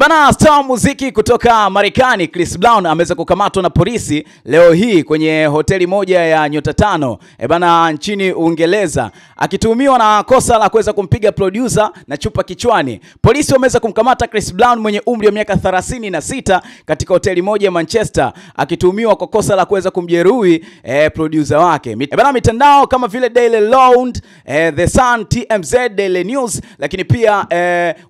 Bana, star muziki kutoka Marekani Chris Brown ameweza kukamatwa na polisi leo hii kwenye hoteli moja ya nyota 5 bana nchini Uingereza, akituhumiwa na kosa la kuweza kumpiga producer na chupa kichwani. Polisi wameweza kumkamata Chris Brown mwenye umri wa miaka 36 katika hoteli moja ya Manchester, akituhumiwa kwa kosa la kuweza kumjeruhi producer wake. Bana, mitandao kama vile Daily Lound, The Sun, TMZ, Daily News, lakini pia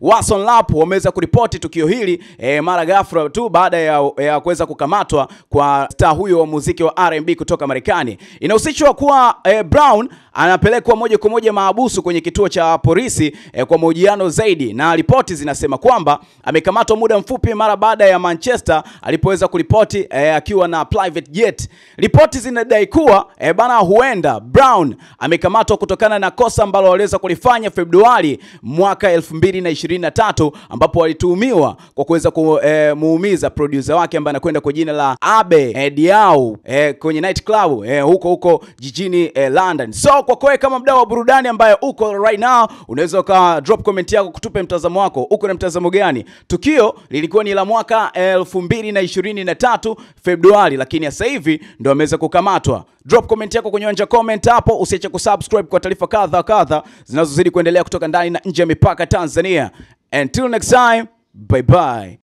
Watson Lap wameweza kuripoti tukio hili mara ghafla tu baada ya kuweza kukamatwa kwa star huyo wa muziki wa R&B kutoka Marekani. Inahusishwa kuwa Brown anapelekwa moja kwa moja mahabusu kwenye kituo cha polisi kwa mahojiano zaidi, na ripoti zinasema kwamba amekamatwa muda mfupi mara baada ya Manchester alipoweza kuripoti akiwa na private jet. Ripoti zinadai kuwa bana, huenda Brown amekamatwa kutokana na kosa ambalo waliweza kulifanya Februari mwaka 2023 ambapo walituhumiwa kwa kuweza kumuumiza producer wake ambaye anakwenda kwa jina la Abe Diao kwenye night club huko jijini London. So kwa kweli, kama mdau wa burudani ambaye uko right now, unaweza uka drop comment yako kutupe mtazamo wako. Uko na mtazamo gani? Tukio lilikuwa ni la mwaka 2023 Februari, lakini sasa hivi ndio ameweza kukamatwa. Drop comment yako kwenye anja comment hapo, usiache kusubscribe kwa taarifa kadha zinazozidi kuendelea kutoka ndani na nje ya mipaka Tanzania. Until next time, bye bye.